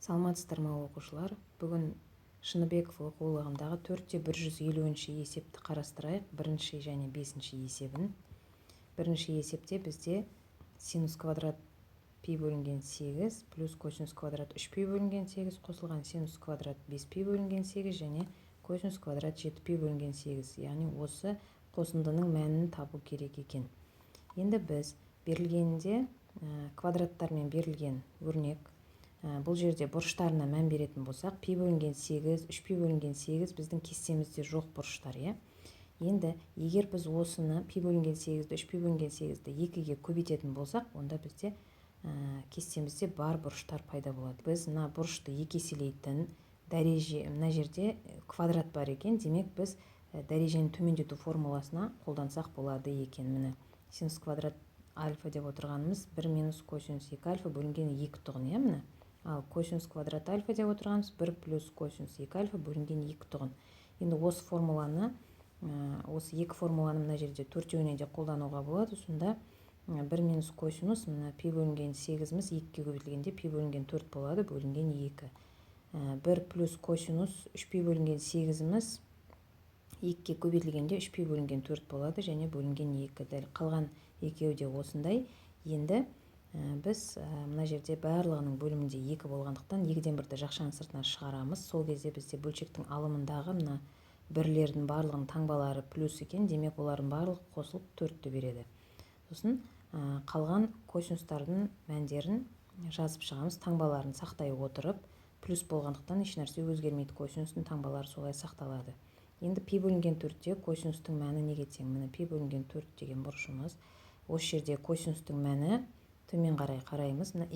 Саламатсыздар ма оқушылар? Бүгін Шыныбеков оқулығындағы 4-150 есепті қарастырайық. Бірінші және 5 есебін. Бірінші есепте бізде синус квадрат пи бөлінген 8 плюс косинус квадрат 3 пи бөлінген 8 қосылған синус квадрат 5 пи бөлінген 8 және косинус квадрат 7 пи бөлінген 8. Яғни осы қосындының мәнін табу керек екен. Енді біз берілгенде квадраттармен берілген өрнек, бұл жерде бұрыштарына мән беретін болсақ, пи бөлінген 8, 3 пи бөлінген 8 біздің кестемізде жоқ бұрыштар, Енді егер біз осыны пи бөлінген 8-ді 3 пи бөлінген 8-ді 2-ге көбейтетін болсақ, онда бізде кестемізде бар бұрыштар пайда болады. Біз мына бұрышты екі еселейтін дәреже, мына жерде квадрат бар екен, демек біз дәрежені төмендету формуласына қолдансақ болады екен. Міне синус квадрат альфа деп отырғанымыз 1 минус косинус 2 альфа бөлінген 2 тұғын, міне. Ал косинус квадрат альфа деп отырғанымыз 1 плюс косинус 2 альфа бөлінген 2 тұғын. Енді осы формуланы, осы екі формуланы мына жерде төртеуіне де қолдануға болады. Сонда 1 минус косинус, мына пи бөлінген 8-іміз 2-ге көбейтілгенде пи бөлінген 4 болады, бөлінген 2. 1 плюс косинус 3 пи бөлінген 8-іміз 2-ге көбейтілгенде 3 пи бөлінген 4 болады, және бөлінген 2. Дәл қалған екеуі де осындай. Енді біз мына жерде барлығының бөлімінде 2 болғандықтан 2-ден 1-ді жақшаның сыртына шығарамыз. Сол кезде бізде бөлшектің алымындағы мына бірлердің барлығының таңбалары плюс екен, демек олардың барлығы қосылып 4-ті береді. Сосын қалған косинустардың мәндерін жазып шығамыз. Таңбаларын сақтай отырып, плюс болғандықтан еш нәрсе өзгермейді, косинустың таңбалары солай сақталады. Енді пи бөлінген 4-те косинустың мәні неге тең? Міне пи бөлінген 4 деген бұрышымыз. Осы жерде косинустың мәні төмен қарай қараймыз. Мына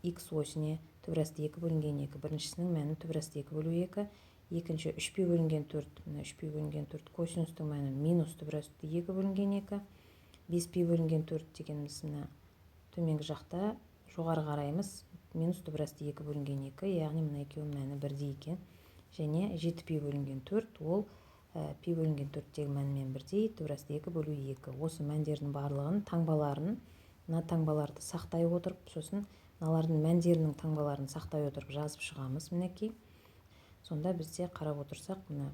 x осіне түбірасты 2 бөлінген 2. Біріншісінің мәні түбірасты 2 бөлу 2. Екінші 3 пи бөлінген 4. Мына 3 пи бөлінген 4 косинустың мәні минус түбірасты 2 бөлінген 2. 5 пи бөлінген 4 дегеніміз мына төменгі жақта жоғары қараймыз. Минус түбірасты 2 бөлінген 2. Яғни мына екеуінің мәні бірдей екен. Және 7 пи бөлінген 4, ол пи бөлінген 4-тегі мәнмен бірдей, түбірасты 2 бөлу 2. Осы мәндердің барлығын, таңбаларын, мына таңбаларды сақтай отырып, сосын мыналардың мәндерінің таңбаларын сақтай отырып жазып шығамыз, мінекей. Сонда бізде қарап отырсақ, мына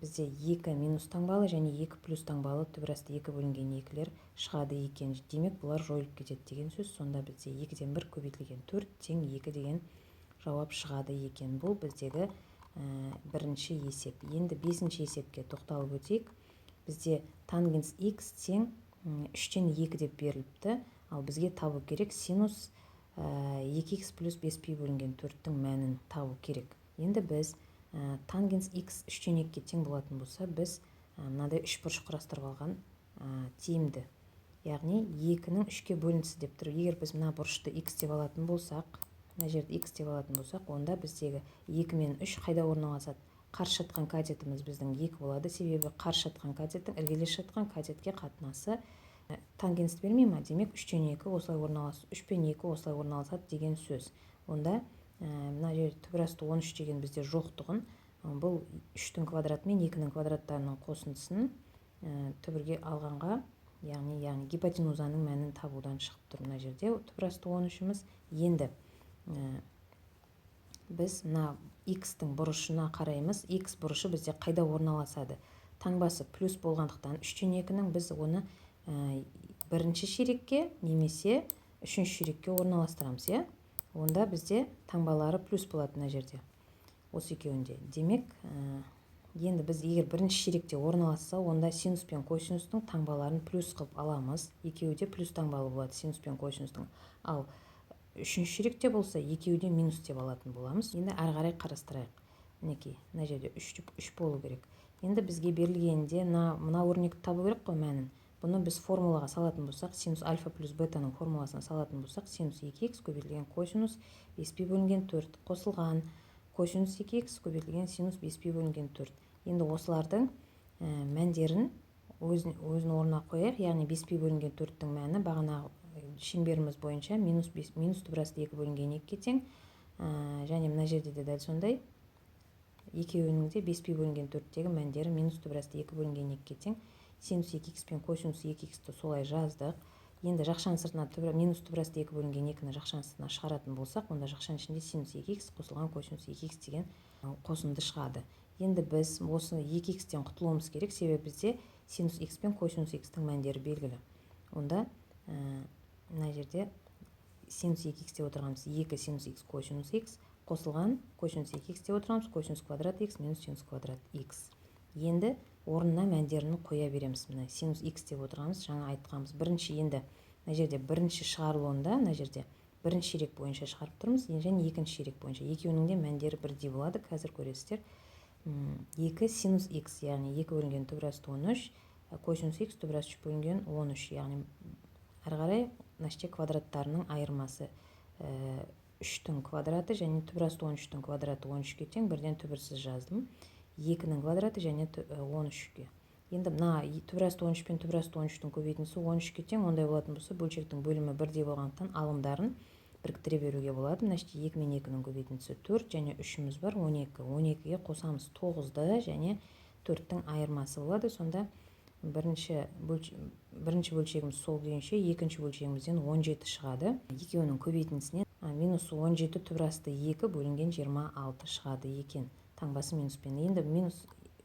бізде 2 минус таңбалы және 2 плюс таңбалы түбірасты 2 бөлінген 2-лер шығады екен. Демек, бұлар жойылып кетеді деген сөз. Сонда бізде 2-ден 1 көбейтілген 4 тең 2 деген жауап шығады екен. Бұл біздегі бірінші есеп. Енді 5-ші есепке тоқталып өтейік. Бізде тангенс x тең 3-тен 2 деп беріліпті. Ал бізге табу керек синус 2x плюс 5 пи бөлінген 4-тің мәнін табу керек. Енді біз тангенс x 3-тен 2-ге тең болатын болса, біз мынадай 3 бұрыш құрастырып алған тиімді. Яғни 2-нің 3-ке бөлінісі деп тұр. Егер біз мына бұрышты x деп алатын болсақ, мына жерді x деп алатын болсақ, онда біздегі 2 мен 3 қайда орналасады? Қарсы жатқан катетіміз біздің 2 болады. Себебі қарсы жатқан катеттің іргелес жатқан катетке қатынасы тангенсті бермей ма? Демек 3-тен 2 осылай орналасады, 3 пен 2 осылай орналасады деген сөз. Онда мына жерде түбірасты 13 деген бізде жоқтығын, бұл 3-тің квадраты мен 2-нің квадраттарының қосындысын түбірге алғанға, яғни гипотенузаның мәнін табудан шығып тұр. Мына жерде түбірасты 13-іміз. Енді біз мына x-тің бұрышына қараймыз. X бұрышы бізде қайда орналасады? Таңбасы плюс болғандықтан 3-тен 2-нің біз оны бірінші ширекке немесе үшінші ширекке орналастырамыз, Онда бізде таңбалары плюс болады мына жерде. Осы екеуінде. Демек, енді біз егер бірінші ширекте орналасса, онда синус пен косинустың таңбаларын плюс қылып аламыз. Екеуі де плюс таңбалы болады синус пен косинустың. Ал үшінші ширекте болса, екеуі де минус деп алатын боламыз. Енді әрі қарай қарастырайық. Мінекей, мына жерде 3 болу керек. Енді бізге берілгенде мына өрнекті табу керек қой мәнін. Бұны біз формулаға салатын болсақ, синус альфа плюс бетаның формуласына салатын болсақ, синус 2х көбейтілген косинус 5 пи бөлінген 4 қосылған косинус 2х көбейтілген синус 5 пи бөлінген 4. Енді осылардың мәндерін өзін орнына қояйық. Яғни 5 пи бөлінген 4-тің мәні бағана шеңберіміз бойынша минус түбірасты 2 бөлінген 2-ге тең. Және мына жерде де дәл сондай. Екеуінің де 5 пи бөлінген 4-тегі мәндері минус түбірасты 2 бөлінген 2-ге тең. Синус 2х пен косинус 2х-ті солай жаздық. Енді жақшаның сыртына минус түбірасты 2 бөлінген 2-ні жақшаның сыртына шығаратын болсақ, онда жақшаның ішінде синус 2х қосылған косинус 2х деген қосынды шығады. Енді біз осы 2х-тен құтылуымыз керек, себебі бізде синус х пен косинус х-тің мәндері белгілі. Онда мына жерде синус 2х деп отырғанымыз 2 синус х косинус х қосылған косинус 2х деп отырғанымыз косинус квадрат х минус синус квадрат х. Енді орнына мәндерін қоя береміз. Мына синус х деп отырғанымыз жаңа айтқанымыз. Бірінші енді мына жерде бірінші шығарылуында мына жерде бірінші ширек бойынша шығарып тұрмыз, және екінші ширек бойынша. Екеуінің де мәндері бірдей болады. Қазір көресіздер. 2 синус х, яғни 2 бөлінген түбірасты 13, косинус х түбірасты 3 бөлінген 13, яғни әрі қарай мына жерде квадраттарының айырмасы 3-тің квадраты және түбірасты 13-тің квадраты 13-ке тең, бірден түбірсіз жаздым. 2-нің квадраты және 13-ке. Енді мына түбірасты 13 пен түбірасты 13-тің көбейтіндісі 13-ке тең, ондай болатын болса, бөлшектің бөлімі бірдей болғандықтан алымдарын біріктіре беруге болады. Мына жерде 2 мен 2-нің көбейтіндісі 4 және 3-іміз бар 12. 12-ге қосамыз 9-ды және 4-тің айырмасы болады. Сонда бірінші бөлшегіміз сол күйінше, екінші бөлшегімізден 17 шығады. Екеуінің көбейтіндісінен минус 17 түбірасты 2 бөлінген 26 шығады екен. Таңбасы минуспен. Енді минус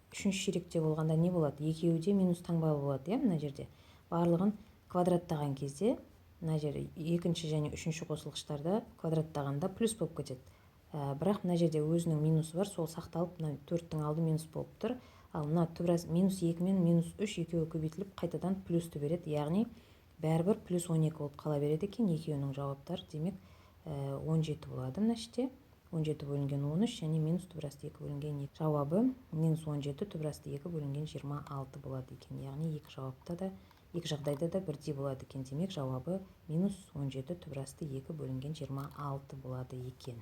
үшінші ширекте болғанда не болады? Екеуі де минус таңбалы болады, мына жерде. Барлығын квадраттаған кезде, мына жерде екінші және үшінші қосылғыштарда квадраттағанда плюс болып кетеді. Бірақ мына жерде өзінің минусы бар, сол сақталып, мына 4-тің алды минус болып тұр. Ал мына минус 2 мен минус 3 екеуі көбейтіліп қайтадан плюсті береді, яғни бәрібір плюс 12 болып қала береді екен. Екеуінің жауаптары демек 17 болады. Мына жерде 17 бөлінген 13 және минус түбірасты 2 бөлінген 2. Жауабы минус 17 түбірасты 2 бөлінген 26 болады екен. Яғни екі жағдайда да бірдей болады екен. Демек жауабы минус 17 түбірасты 2 бөлінген 26 болады екен.